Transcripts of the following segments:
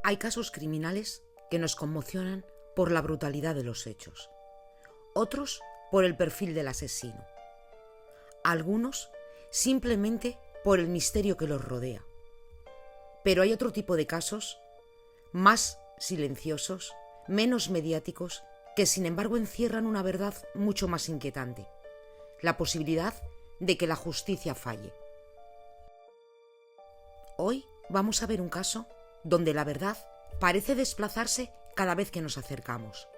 Hay casos criminales que nos conmocionan por la brutalidad de los hechos, otros por el perfil del asesino, algunos simplemente por el misterio que los rodea. Pero hay otro tipo de casos, más silenciosos, menos mediáticos, que sin embargo encierran una verdad mucho más inquietante: la posibilidad de que la justicia falle. Hoy vamos a ver un caso donde la verdad parece desplazarse cada vez que nos acercamos,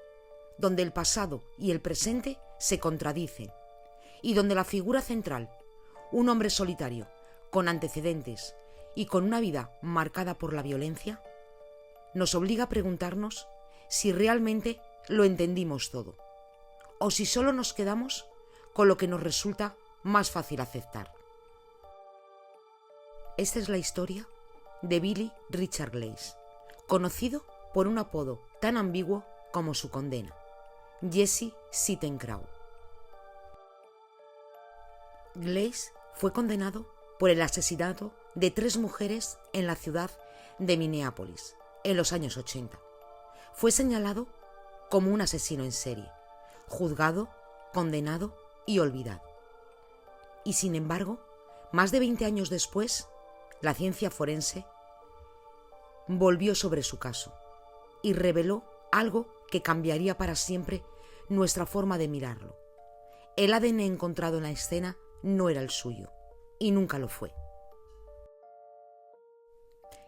donde el pasado y el presente se contradicen y donde la figura central, un hombre solitario, con antecedentes y con una vida marcada por la violencia, nos obliga a preguntarnos si realmente lo entendimos todo o si solo nos quedamos con lo que nos resulta más fácil aceptar. Esta es la historia de Billy Richard Glaze, conocido por un apodo tan ambiguo como su condena: Jesse Sittenkraw. Glaze fue condenado por el asesinato de 3 mujeres en la ciudad de Minneapolis en los años 80. Fue señalado como un asesino en serie, juzgado, condenado y olvidado. Y sin embargo, más de 20 años después, la ciencia forense volvió sobre su caso y reveló algo que cambiaría para siempre nuestra forma de mirarlo. El ADN encontrado en la escena no era el suyo, y nunca lo fue.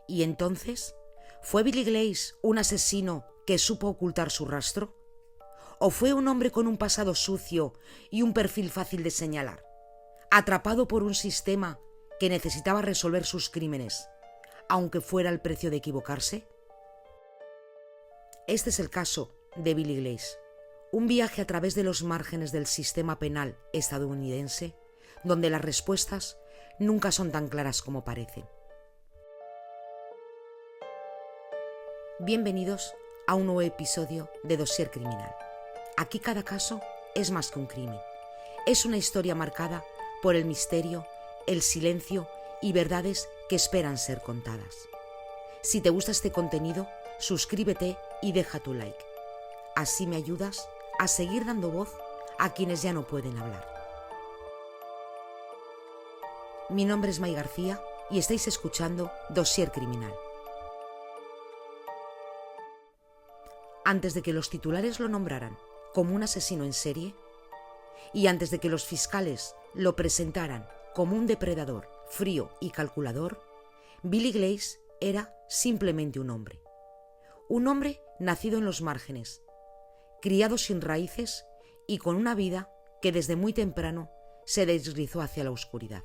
¿Y entonces fue Billy Glaze un asesino que supo ocultar su rastro? ¿O fue un hombre con un pasado sucio y un perfil fácil de señalar, atrapado por un sistema que necesitaba resolver sus crímenes, aunque fuera el precio de equivocarse? Este es el caso de Billy Glaze, un viaje a través de los márgenes del sistema penal estadounidense, donde las respuestas nunca son tan claras como parecen. Bienvenidos a un nuevo episodio de Dossier Criminal. Aquí cada caso es más que un crimen. Es una historia marcada por el misterio, el silencio y verdades que esperan ser contadas. Si te gusta este contenido, suscríbete y deja tu like. Así me ayudas a seguir dando voz a quienes ya no pueden hablar. Mi nombre es May García y estáis escuchando Dossier Criminal. Antes de que los titulares lo nombraran como un asesino en serie y antes de que los fiscales lo presentaran como un depredador frío y calculador, Billy Glaze era simplemente un hombre. Un hombre nacido en los márgenes, criado sin raíces y con una vida que desde muy temprano se deslizó hacia la oscuridad.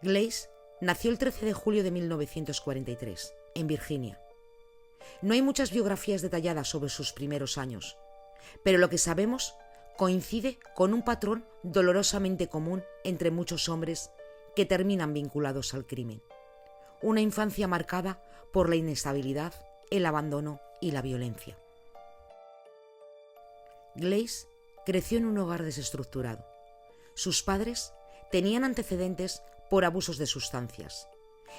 Glaze nació el 13 de julio de 1943, en Virginia. No hay muchas biografías detalladas sobre sus primeros años, pero lo que sabemos coincide con un patrón dolorosamente común entre muchos hombres que terminan vinculados al crimen. Una infancia marcada por la inestabilidad, el abandono y la violencia. Glaze creció en un hogar desestructurado. Sus padres tenían antecedentes por abusos de sustancias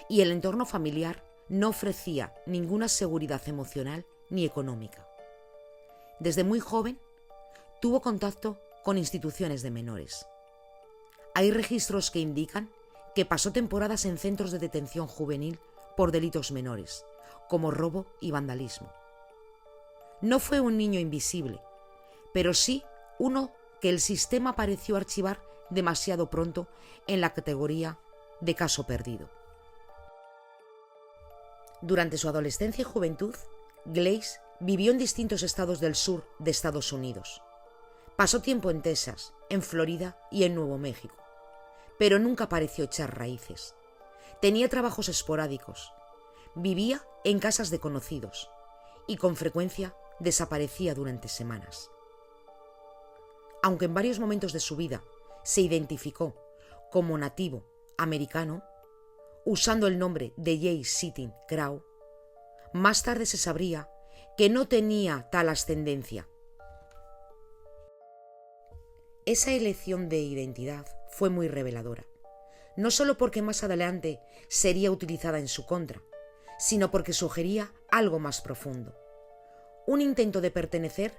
y el entorno familiar no ofrecía ninguna seguridad emocional ni económica. Desde muy joven tuvo contacto con instituciones de menores. Hay registros que indican que pasó temporadas en centros de detención juvenil por delitos menores, como robo y vandalismo. No fue un niño invisible, pero sí uno que el sistema pareció archivar demasiado pronto en la categoría de caso perdido. Durante su adolescencia y juventud, Glaze vivió en distintos estados del sur de Estados Unidos. Pasó tiempo en Texas, en Florida y en Nuevo México, pero nunca pareció echar raíces. Tenía trabajos esporádicos, vivía en casas de conocidos y con frecuencia desaparecía durante semanas. Aunque en varios momentos de su vida se identificó como nativo americano, usando el nombre de Jesse Sittenkraw, más tarde se sabría que no tenía tal ascendencia. Esa elección de identidad fue muy reveladora, no solo porque más adelante sería utilizada en su contra, sino porque sugería algo más profundo. Un intento de pertenecer,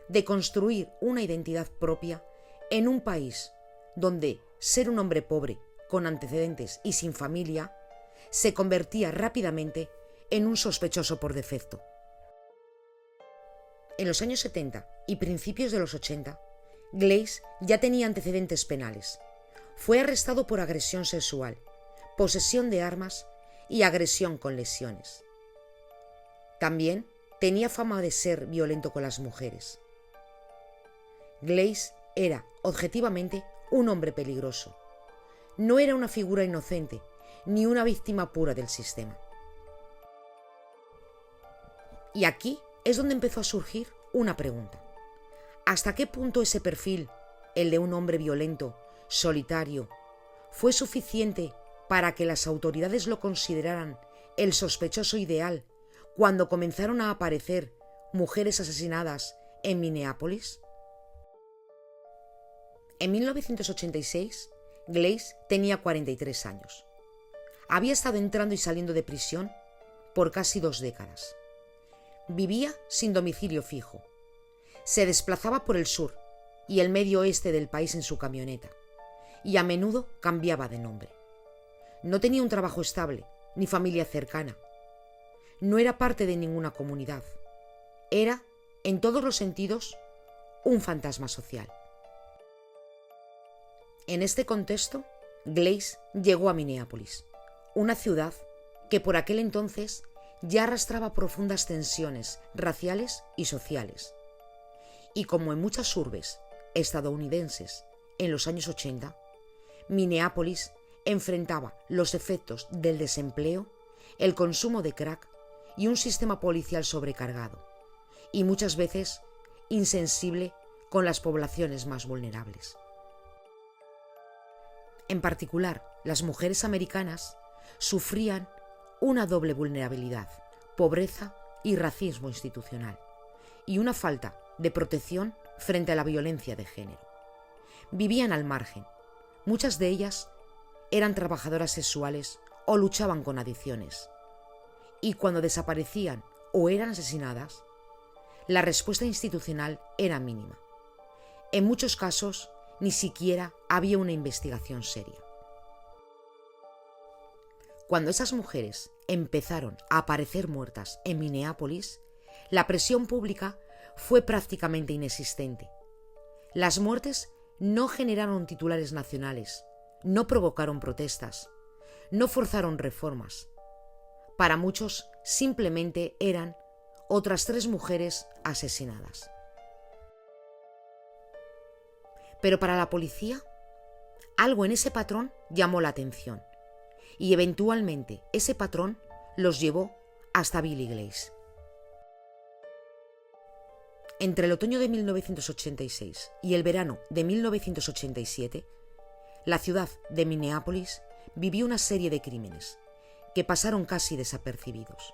de construir una identidad propia en un país donde ser un hombre pobre, con antecedentes y sin familia, se convertía rápidamente en un sospechoso por defecto. En los años 70 y principios de los 80, Glaze ya tenía antecedentes penales. Fue arrestado por agresión sexual, posesión de armas y agresión con lesiones. También tenía fama de ser violento con las mujeres. Glaze era, objetivamente, un hombre peligroso. No era una figura inocente, ni una víctima pura del sistema. Y aquí es donde empezó a surgir una pregunta. ¿Hasta qué punto ese perfil, el de un hombre violento, solitario, fue suficiente para que las autoridades lo consideraran el sospechoso ideal cuando comenzaron a aparecer mujeres asesinadas en Minneapolis? En 1986, Glaze tenía 43 años. Había estado entrando y saliendo de prisión por casi 2 décadas. Vivía sin domicilio fijo. Se desplazaba por el sur y el medio oeste del país en su camioneta, y a menudo cambiaba de nombre. No tenía un trabajo estable, ni familia cercana. No era parte de ninguna comunidad. Era, en todos los sentidos, un fantasma social. En este contexto, Glaze llegó a Minneapolis, una ciudad que por aquel entonces ya arrastraba profundas tensiones raciales y sociales. Y como en muchas urbes estadounidenses en los años 80, Minneapolis enfrentaba los efectos del desempleo, el consumo de crack y un sistema policial sobrecargado, y muchas veces insensible con las poblaciones más vulnerables. En particular, las mujeres americanas sufrían una doble vulnerabilidad: pobreza y racismo institucional, y una falta de protección frente a la violencia de género. Vivían al margen. Muchas de ellas eran trabajadoras sexuales o luchaban con adicciones. Y cuando desaparecían o eran asesinadas, la respuesta institucional era mínima. En muchos casos, ni siquiera había una investigación seria. Cuando esas mujeres empezaron a aparecer muertas en Minneapolis, la presión pública fue prácticamente inexistente. Las muertes no generaron titulares nacionales, no provocaron protestas, no forzaron reformas. Para muchos simplemente eran otras 3 mujeres asesinadas. Pero para la policía, algo en ese patrón llamó la atención, y eventualmente ese patrón los llevó hasta Billy Glaze. Entre el otoño de 1986 y el verano de 1987, la ciudad de Minneapolis vivió una serie de crímenes que pasaron casi desapercibidos,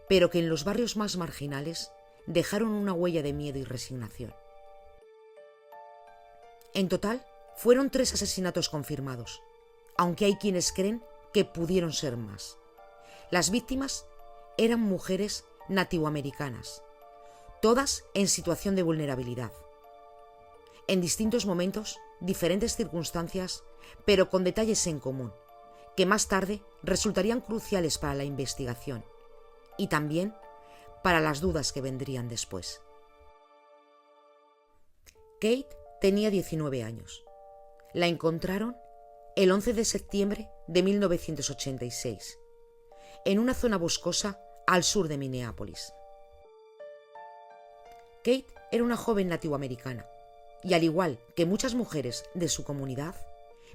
pero que en los barrios más marginales dejaron una huella de miedo y resignación. En total, fueron 3 asesinatos confirmados, aunque hay quienes creen que pudieron ser más. Las víctimas eran mujeres nativoamericanas, todas en situación de vulnerabilidad. En distintos momentos, diferentes circunstancias, pero con detalles en común, que más tarde resultarían cruciales para la investigación y también para las dudas que vendrían después. Kate tenía 19 años. La encontraron el 11 de septiembre de 1986, en una zona boscosa al sur de Minneapolis. Kate era una joven nativoamericana y, al igual que muchas mujeres de su comunidad,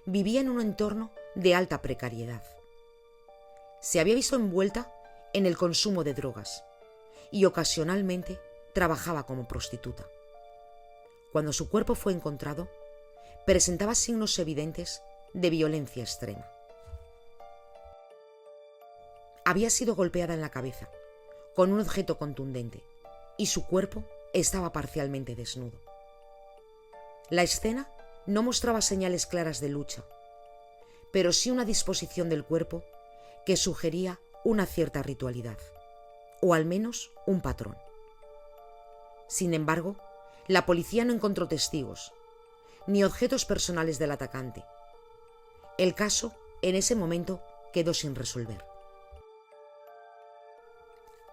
vivía en un entorno de alta precariedad. Se había visto envuelta en el consumo de drogas y ocasionalmente trabajaba como prostituta. Cuando su cuerpo fue encontrado, presentaba signos evidentes de violencia extrema. Había sido golpeada en la cabeza con un objeto contundente y su cuerpo estaba parcialmente desnudo. La escena no mostraba señales claras de lucha, pero sí una disposición del cuerpo que sugería una cierta ritualidad, o al menos un patrón. Sin embargo, la policía no encontró testigos, ni objetos personales del atacante. El caso, en ese momento, quedó sin resolver.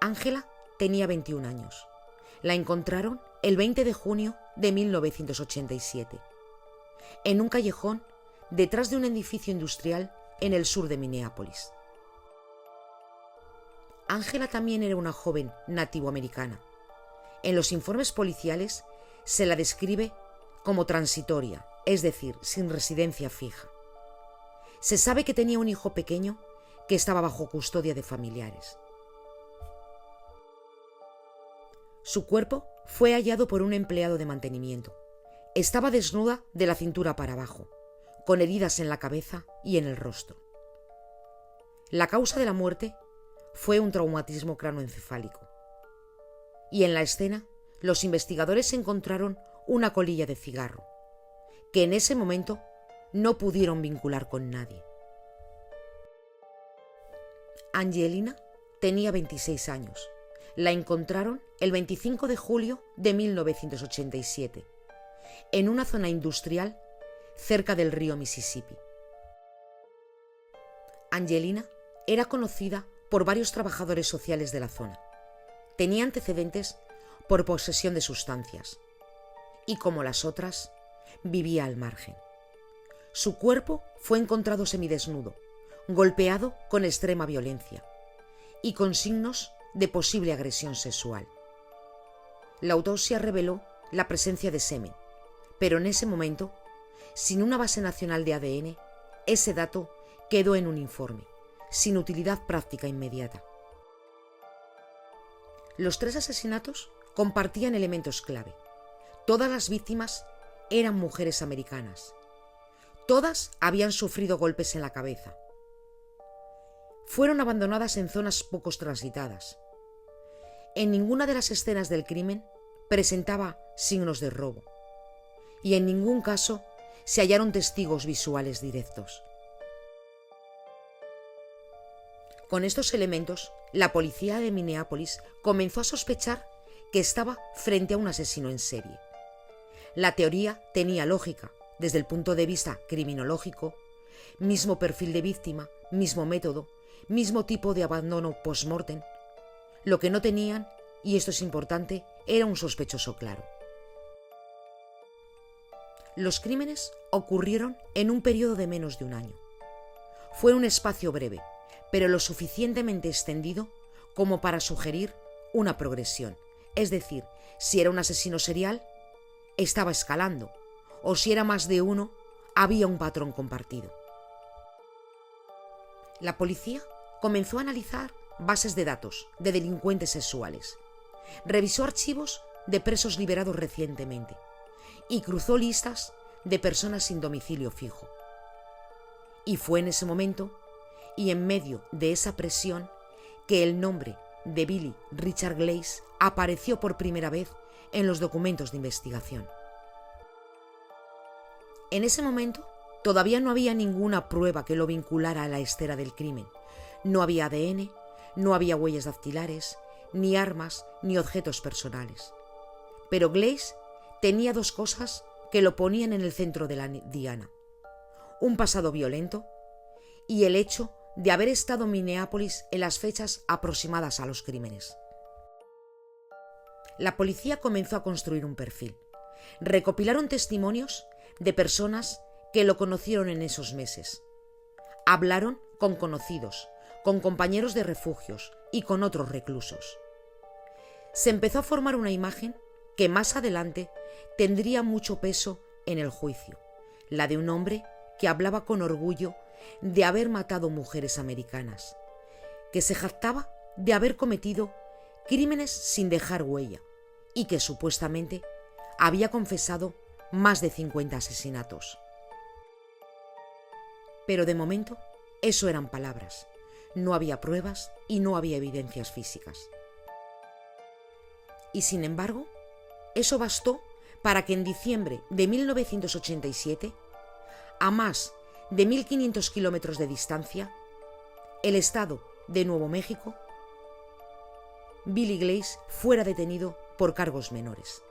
Ángela tenía 21 años. La encontraron el 20 de junio de 1987, en un callejón detrás de un edificio industrial en el sur de Minneapolis. Ángela también era una joven nativoamericana. En los informes policiales se la describe como transitoria, es decir, sin residencia fija. Se sabe que tenía un hijo pequeño que estaba bajo custodia de familiares. Su cuerpo fue hallado por un empleado de mantenimiento. Estaba desnuda de la cintura para abajo, con heridas en la cabeza y en el rostro. La causa de la muerte fue un traumatismo cranoencefálico. Y en la escena, los investigadores encontraron una colilla de cigarro, que en ese momento no pudieron vincular con nadie. Angelina tenía 26 años. La encontraron el 25 de julio de 1987, en una zona industrial cerca del río Mississippi. Angelina era conocida por varios trabajadores sociales de la zona. Tenía antecedentes por posesión de sustancias y, como las otras, vivía al margen. Su cuerpo fue encontrado semidesnudo, golpeado con extrema violencia y con signos de posible agresión sexual. La autopsia reveló la presencia de semen, pero en ese momento, sin una base nacional de ADN, ese dato quedó en un informe, sin utilidad práctica inmediata. Los 3 asesinatos compartían elementos clave. Todas las víctimas eran mujeres americanas. Todas habían sufrido golpes en la cabeza. Fueron abandonadas en zonas poco transitadas. En ninguna de las escenas del crimen presentaba signos de robo, y en ningún caso se hallaron testigos visuales directos. Con estos elementos, la policía de Minneapolis comenzó a sospechar que estaba frente a un asesino en serie. La teoría tenía lógica desde el punto de vista criminológico: mismo perfil de víctima, mismo método, mismo tipo de abandono post-mortem. Lo que no tenían, y esto es importante, era un sospechoso claro. Los crímenes ocurrieron en un periodo de menos de un año. Fue un espacio breve, pero lo suficientemente extendido como para sugerir una progresión. Es decir, si era un asesino serial, estaba escalando, o si era más de uno, había un patrón compartido. La policía comenzó a analizar bases de datos de delincuentes sexuales, revisó archivos de presos liberados recientemente y cruzó listas de personas sin domicilio fijo. Y fue en ese momento, y en medio de esa presión, que el nombre de Billy Richard Glaze apareció por primera vez en los documentos de investigación. En ese momento, todavía no había ninguna prueba que lo vinculara a la escena del crimen. No había ADN, no había huellas dactilares, ni armas, ni objetos personales. Pero Glaze tenía 2 cosas que lo ponían en el centro de la diana: un pasado violento y el hecho de haber estado en Minneapolis en las fechas aproximadas a los crímenes. La policía comenzó a construir un perfil. Recopilaron testimonios de personas que lo conocieron en esos meses. Hablaron con conocidos, con compañeros de refugios y con otros reclusos. Se empezó a formar una imagen que más adelante tendría mucho peso en el juicio, la de un hombre que hablaba con orgullo de haber matado mujeres americanas, que se jactaba de haber cometido crímenes sin dejar huella y que supuestamente había confesado más de 50 asesinatos. Pero de momento, eso eran palabras. No había pruebas y no había evidencias físicas. Y sin embargo, eso bastó para que en diciembre de 1987, a más de 1.500 kilómetros de distancia, el estado de Nuevo México, Billy Glaze fuera detenido por cargos menores.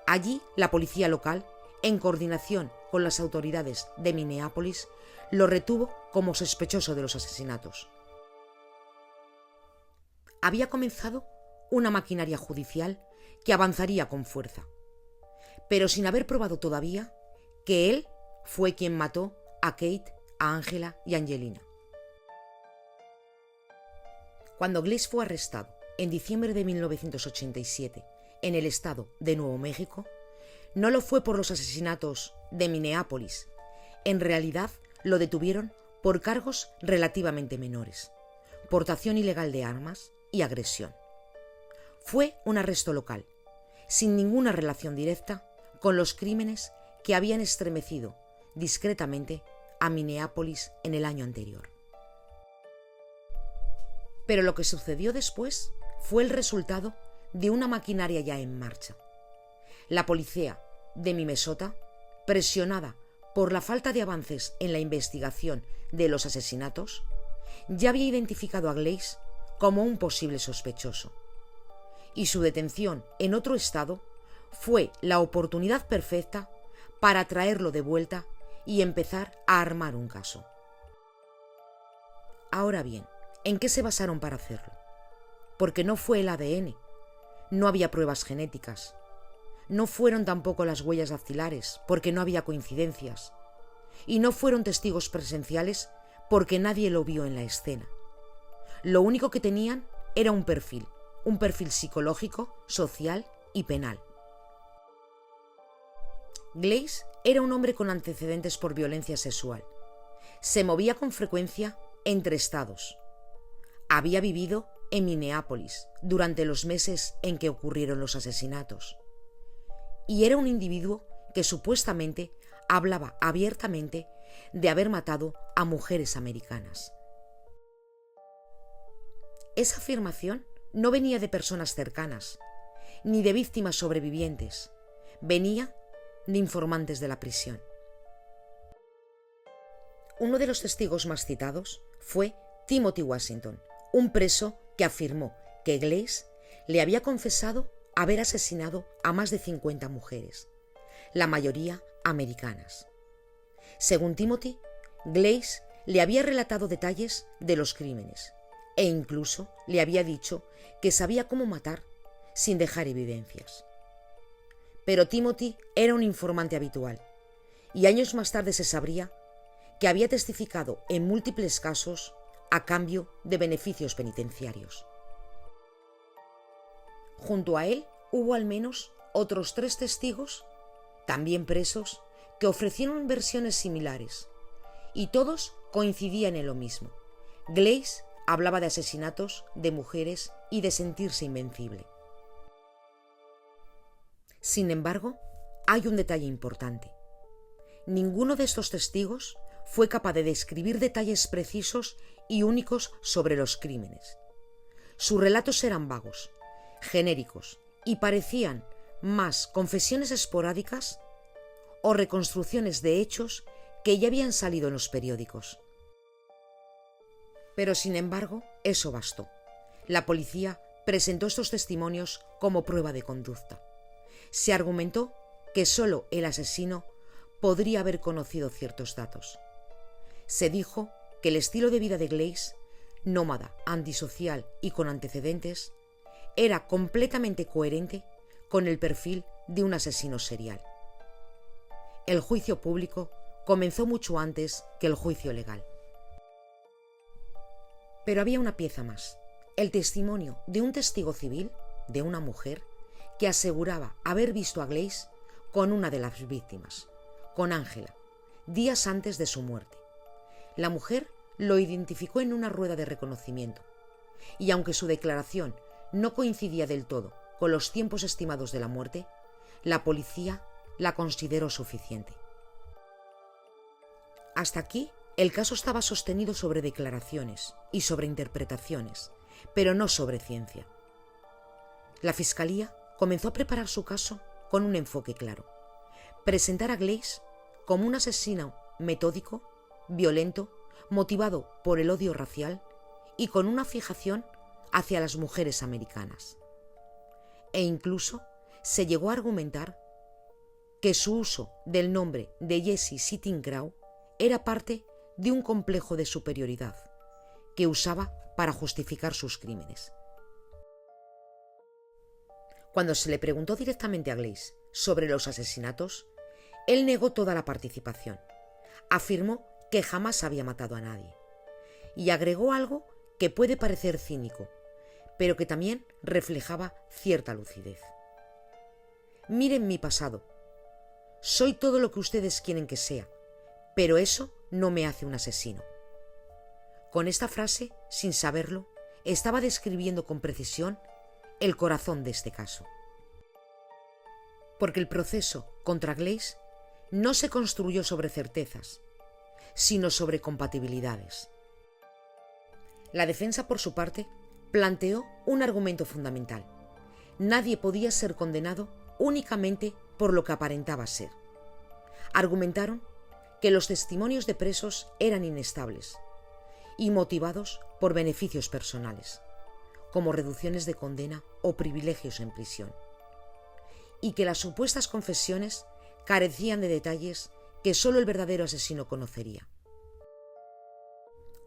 Allí, la policía local, en coordinación con las autoridades de Minneapolis, lo retuvo como sospechoso de los asesinatos. Había comenzado una maquinaria judicial que avanzaría con fuerza, pero sin haber probado todavía que él fue quien mató a Kate, a Angela y a Angelina. Cuando Glaze fue arrestado en diciembre de 1987 en el estado de Nuevo México, no lo fue por los asesinatos de Minneapolis. En realidad, lo detuvieron por cargos relativamente menores: portación ilegal de armas y agresión. Fue un arresto local, sin ninguna relación directa con los crímenes que habían estremecido discretamente a Minneapolis en el año anterior. Pero lo que sucedió después fue el resultado de una maquinaria ya en marcha. La policía de Minnesota, presionada por la falta de avances en la investigación de los asesinatos, ya había identificado a Glaze como un posible sospechoso, y su detención en otro estado fue la oportunidad perfecta para traerlo de vuelta y empezar a armar un caso. Ahora bien, ¿en qué se basaron para hacerlo? Porque no fue el ADN, no había pruebas genéticas, no fueron tampoco las huellas dactilares, porque no había coincidencias, y no fueron testigos presenciales porque nadie lo vio en la escena. Lo único que tenían era un perfil psicológico, social y penal. Glaze era un hombre con antecedentes por violencia sexual. Se movía con frecuencia entre estados. Había vivido en Minneapolis durante los meses en que ocurrieron los asesinatos. Y era un individuo que supuestamente hablaba abiertamente de haber matado a mujeres americanas. Esa afirmación no venía de personas cercanas, ni de víctimas sobrevivientes. Venía de informantes de la prisión. Uno de los testigos más citados fue Timothy Washington, un preso que afirmó que Glaze le había confesado haber asesinado a más de 50 mujeres, la mayoría americanas. Según Timothy, Glaze le había relatado detalles de los crímenes e incluso le había dicho que sabía cómo matar sin dejar evidencias. Pero Timothy era un informante habitual, y años más tarde se sabría que había testificado en múltiples casos a cambio de beneficios penitenciarios. Junto a él hubo al menos otros 3 testigos, también presos, que ofrecieron versiones similares, y todos coincidían en lo mismo: Glaze hablaba de asesinatos, de mujeres y de sentirse invencible. Sin embargo, hay un detalle importante. Ninguno de estos testigos fue capaz de describir detalles precisos y únicos sobre los crímenes. Sus relatos eran vagos, genéricos, y parecían más confesiones esporádicas o reconstrucciones de hechos que ya habían salido en los periódicos. Pero sin embargo, eso bastó. La policía presentó estos testimonios como prueba de conducta. Se argumentó que solo el asesino podría haber conocido ciertos datos. Se dijo que el estilo de vida de Glaze, nómada, antisocial y con antecedentes, era completamente coherente con el perfil de un asesino serial. El juicio público comenzó mucho antes que el juicio legal. Pero había una pieza más: el testimonio de un testigo civil, de una mujer, que aseguraba haber visto a Glaze con una de las víctimas, con Angela, días antes de su muerte. La mujer lo identificó en una rueda de reconocimiento, y aunque su declaración no coincidía del todo con los tiempos estimados de la muerte, la policía la consideró suficiente. Hasta aquí, el caso estaba sostenido sobre declaraciones y sobre interpretaciones, pero no sobre ciencia. La Fiscalía comenzó a preparar su caso con un enfoque claro: presentar a Glaze como un asesino metódico, violento, motivado por el odio racial y con una fijación hacia las mujeres americanas. E incluso se llegó a argumentar que su uso del nombre de Jessie Sitting-Crow era parte de un complejo de superioridad que usaba para justificar sus crímenes. Cuando se le preguntó directamente a Glaze sobre los asesinatos, él negó toda la participación. Afirmó que jamás había matado a nadie. Y agregó algo que puede parecer cínico, pero que también reflejaba cierta lucidez. Miren mi pasado. Soy todo lo que ustedes quieren que sea, pero eso no me hace un asesino. Con esta frase, sin saberlo, estaba describiendo con precisión el corazón de este caso. Porque el proceso contra Glaze no se construyó sobre certezas, sino sobre compatibilidades. La defensa, por su parte, planteó un argumento fundamental. Nadie podía ser condenado únicamente por lo que aparentaba ser. Argumentaron que los testimonios de presos eran inestables y motivados por beneficios personales, como reducciones de condena o privilegios en prisión, y que las supuestas confesiones carecían de detalles que solo el verdadero asesino conocería.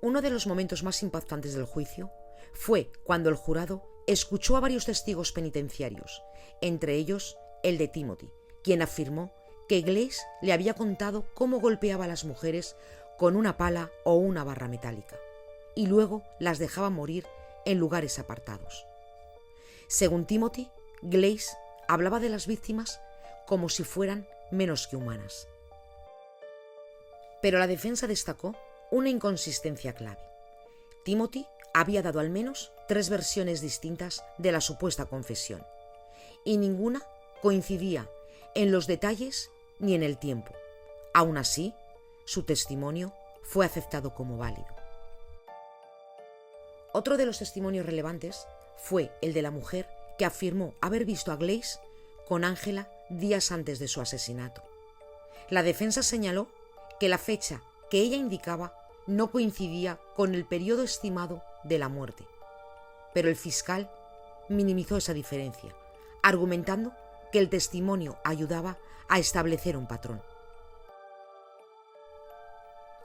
Uno de los momentos más impactantes del juicio fue cuando el jurado escuchó a varios testigos penitenciarios, entre ellos el de Timothy, quien afirmó que Glaze le había contado cómo golpeaba a las mujeres con una pala o una barra metálica, y luego las dejaba morir en lugares apartados. Según Timothy, Glaze hablaba de las víctimas como si fueran menos que humanas. Pero la defensa destacó una inconsistencia clave. Timothy había dado al menos 3 versiones distintas de la supuesta confesión, y ninguna coincidía en los detalles ni en el tiempo. Aún así, su testimonio fue aceptado como válido. Otro de los testimonios relevantes fue el de la mujer que afirmó haber visto a Glaze con Angela días antes de su asesinato. La defensa señaló que la fecha que ella indicaba no coincidía con el periodo estimado de la muerte, pero el fiscal minimizó esa diferencia, argumentando que el testimonio ayudaba a establecer un patrón.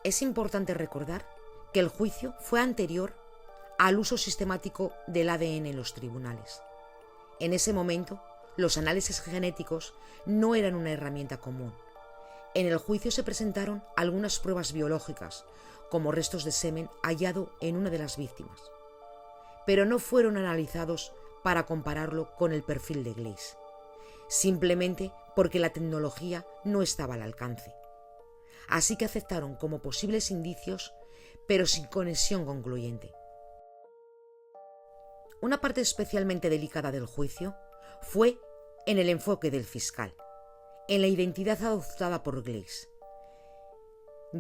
Es importante recordar que el juicio fue anterior al uso sistemático del ADN en los tribunales. En ese momento, los análisis genéticos no eran una herramienta común. En el juicio se presentaron algunas pruebas biológicas, como restos de semen hallado en una de las víctimas, pero no fueron analizados para compararlo con el perfil de Glaze, simplemente porque la tecnología no estaba al alcance. Así que aceptaron como posibles indicios, pero sin conexión concluyente. Una parte especialmente delicada del juicio fue en el enfoque del fiscal, en la identidad adoptada por Glaze.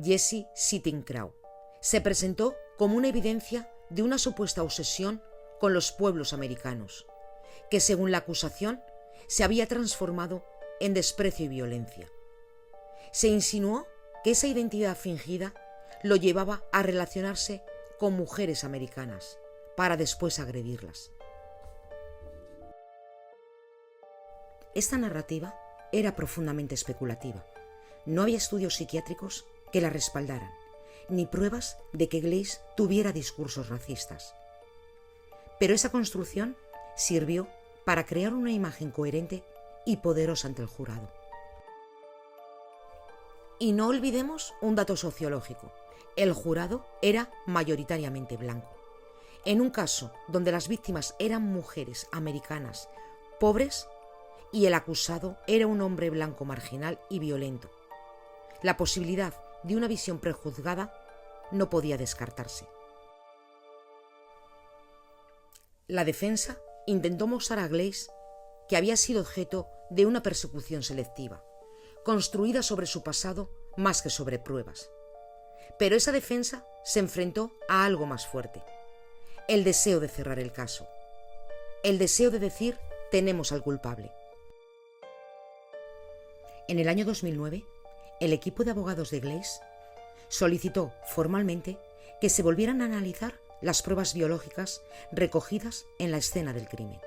Jessie Sitting-Crow se presentó como una evidencia de una supuesta obsesión con los pueblos americanos, que según la acusación se había transformado en desprecio y violencia. Se insinuó que esa identidad fingida lo llevaba a relacionarse con mujeres americanas para después agredirlas. Esta narrativa era profundamente especulativa. No había estudios psiquiátricos que la respaldaran, ni pruebas de que Glaze tuviera discursos racistas. Pero esa construcción sirvió para crear una imagen coherente y poderosa ante el jurado. Y no olvidemos un dato sociológico. El jurado era mayoritariamente blanco. En un caso donde las víctimas eran mujeres americanas pobres y el acusado era un hombre blanco marginal y violento, la posibilidad de una visión prejuzgada no podía descartarse. La defensa intentó mostrar a Glaze que había sido objeto de una persecución selectiva, construida sobre su pasado más que sobre pruebas. Pero esa defensa se enfrentó a algo más fuerte: el deseo de cerrar el caso, el deseo de decir tenemos al culpable. En el año 2009, el equipo de abogados de Glaze solicitó formalmente que se volvieran a analizar las pruebas biológicas recogidas en la escena del crimen,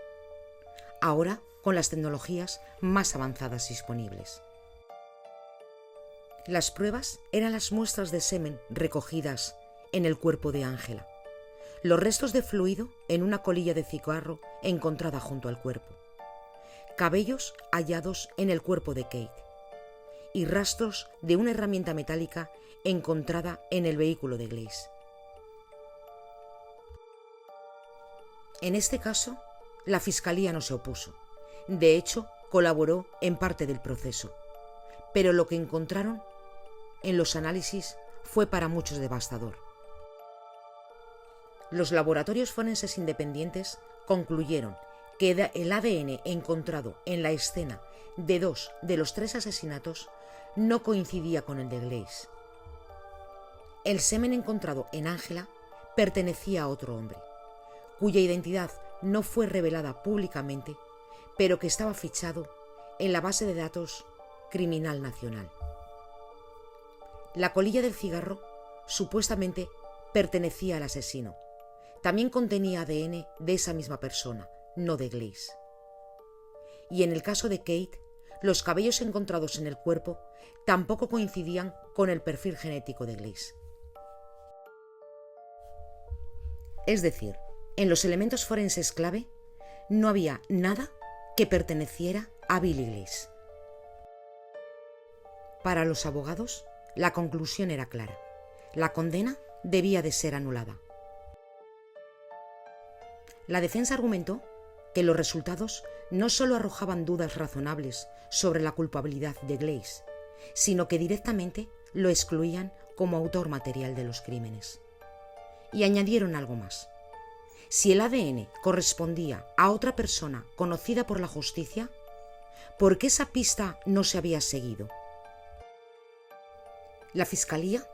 ahora con las tecnologías más avanzadas disponibles. Las pruebas eran las muestras de semen recogidas en el cuerpo de Ángela, los restos de fluido en una colilla de cigarro encontrada junto al cuerpo, cabellos hallados en el cuerpo de Kate y rastros de una herramienta metálica encontrada en el vehículo de Glaze. En este caso, la Fiscalía no se opuso. De hecho, colaboró en parte del proceso. Pero lo que encontraron en los análisis fue para muchos devastador. Los laboratorios forenses independientes concluyeron que el ADN encontrado en la escena de 2 de los 3 asesinatos no coincidía con el de Glaze. El semen encontrado en Ángela pertenecía a otro hombre, cuya identidad no fue revelada públicamente, pero que estaba fichado en la base de datos criminal nacional. La colilla del cigarro supuestamente pertenecía al asesino. También contenía ADN de esa misma persona, no de Glaze. Y en el caso de Kate, los cabellos encontrados en el cuerpo tampoco coincidían con el perfil genético de Glaze. Es decir, en los elementos forenses clave no había nada que perteneciera a Billy Glaze. Para los abogados, la conclusión era clara. La condena debía de ser anulada. La defensa argumentó que los resultados no solo arrojaban dudas razonables sobre la culpabilidad de Glaze, sino que directamente lo excluían como autor material de los crímenes. Y añadieron algo más. Si el ADN correspondía a otra persona conocida por la justicia, ¿por qué esa pista no se había seguido? La Fiscalía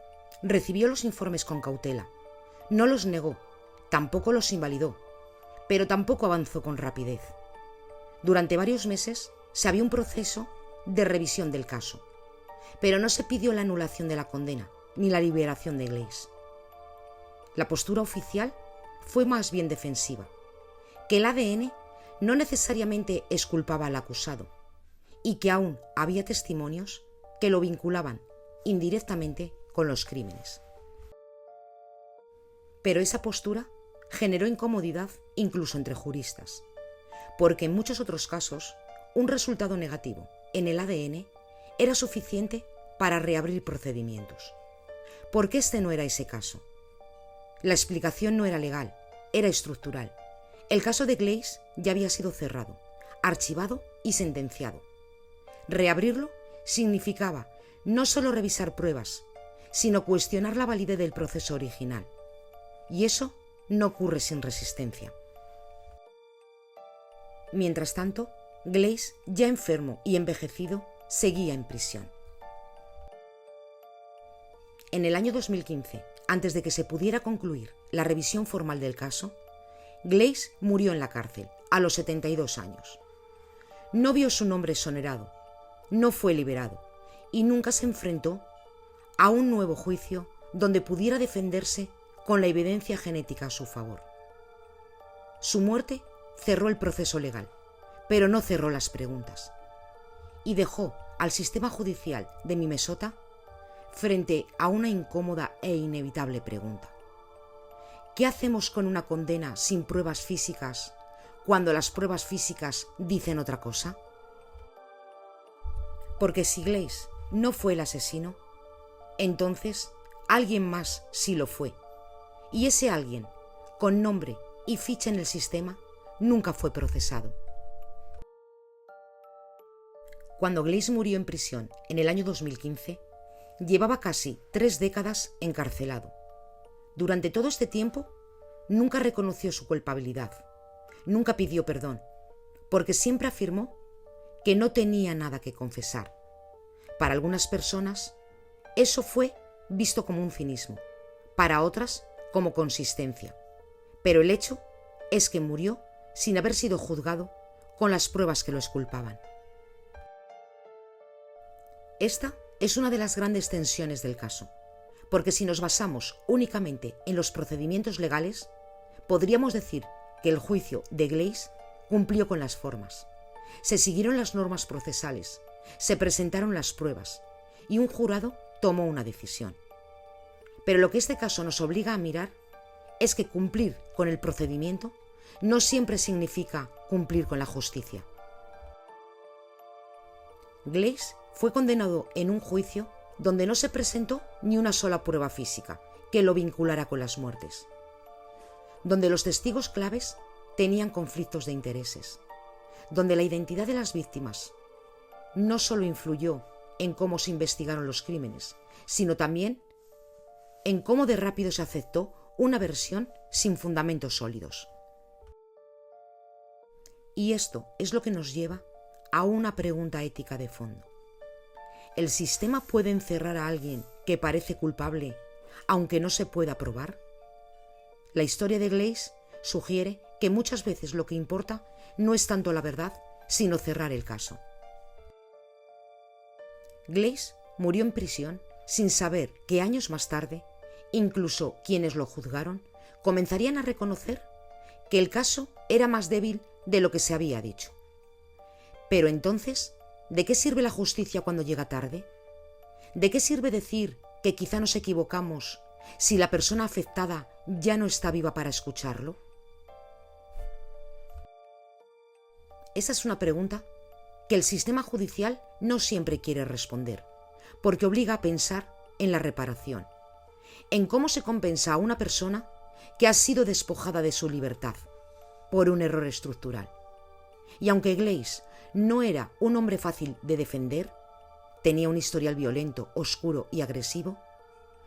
recibió los informes con cautela, no los negó, tampoco los invalidó, pero tampoco avanzó con rapidez. Durante varios meses se abrió un proceso de revisión del caso, pero no se pidió la anulación de la condena ni la liberación de Glaze. La postura oficial fue más bien defensiva, que el ADN no necesariamente exculpaba al acusado y que aún había testimonios que lo vinculaban indirectamente con los crímenes. Pero esa postura generó incomodidad incluso entre juristas, porque en muchos otros casos un resultado negativo en el ADN era suficiente para reabrir procedimientos. ¿Por qué este no era ese caso? La explicación no era legal, era estructural. El caso de Glaze ya había sido cerrado, archivado y sentenciado. Reabrirlo significaba no solo revisar pruebas, sino cuestionar la validez del proceso original. Y eso no ocurre sin resistencia. Mientras tanto, Glaze, ya enfermo y envejecido, seguía en prisión. En el año 2015, antes de que se pudiera concluir la revisión formal del caso, Glaze murió en la cárcel a los 72 años. No vio su nombre exonerado, no fue liberado y nunca se enfrentó a un nuevo juicio donde pudiera defenderse con la evidencia genética a su favor. Su muerte cerró el proceso legal, pero no cerró las preguntas, y dejó al sistema judicial de Minnesota frente a una incómoda e inevitable pregunta. ¿Qué hacemos con una condena sin pruebas físicas cuando las pruebas físicas dicen otra cosa? Porque si Glaze no fue el asesino, entonces alguien más sí lo fue. Y ese alguien, con nombre y ficha en el sistema, nunca fue procesado. Cuando Glaze murió en prisión en el año 2015, llevaba casi 3 décadas encarcelado. Durante todo este tiempo, nunca reconoció su culpabilidad, nunca pidió perdón, porque siempre afirmó que no tenía nada que confesar. Para algunas personas, eso fue visto como un cinismo, para otras como consistencia. Pero el hecho es que murió sin haber sido juzgado con las pruebas que lo exculpaban. Esta es una de las grandes tensiones del caso, porque si nos basamos únicamente en los procedimientos legales, podríamos decir que el juicio de Glaze cumplió con las formas. Se siguieron las normas procesales, se presentaron las pruebas y un jurado tomó una decisión. Pero lo que este caso nos obliga a mirar es que cumplir con el procedimiento no siempre significa cumplir con la justicia. Glaze fue condenado en un juicio donde no se presentó ni una sola prueba física que lo vinculara con las muertes, donde los testigos claves tenían conflictos de intereses, donde la identidad de las víctimas no solo influyó en cómo se investigaron los crímenes, sino también en cómo de rápido se aceptó una versión sin fundamentos sólidos. Y esto es lo que nos lleva a una pregunta ética de fondo. ¿El sistema puede encerrar a alguien que parece culpable aunque no se pueda probar? La historia de Glaze sugiere que muchas veces lo que importa no es tanto la verdad, sino cerrar el caso. Glaze murió en prisión sin saber que años más tarde, incluso quienes lo juzgaron, comenzarían a reconocer que el caso era más débil de lo que se había dicho. Pero entonces, ¿de qué sirve la justicia cuando llega tarde? ¿De qué sirve decir que quizá nos equivocamos si la persona afectada ya no está viva para escucharlo? Esa es una pregunta que el sistema judicial no siempre quiere responder, porque obliga a pensar en la reparación, en cómo se compensa a una persona que ha sido despojada de su libertad por un error estructural. Y aunque Glaze no era un hombre fácil de defender, tenía un historial violento, oscuro y agresivo,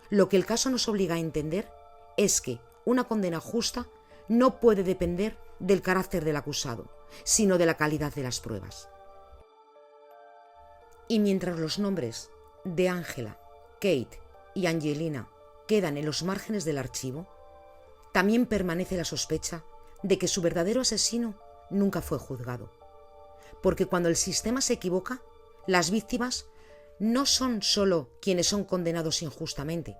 lo que el caso nos obliga a entender es que una condena justa no puede depender del carácter del acusado, sino de la calidad de las pruebas. Y mientras los nombres de Angela, Kate y Angelina quedan en los márgenes del archivo, también permanece la sospecha de que su verdadero asesino nunca fue juzgado. Porque cuando el sistema se equivoca, las víctimas no son solo quienes son condenados injustamente,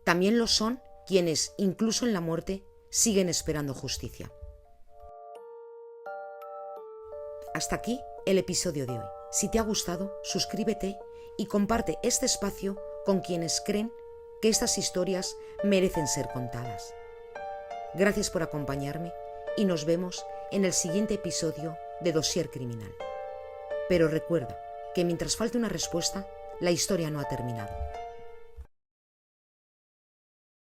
también lo son quienes, incluso en la muerte, siguen esperando justicia. Hasta aquí el episodio de hoy. Si te ha gustado, suscríbete y comparte este espacio con quienes creen que estas historias merecen ser contadas. Gracias por acompañarme y nos vemos en el siguiente episodio de Dossier Criminal. Pero recuerda que mientras falte una respuesta, la historia no ha terminado.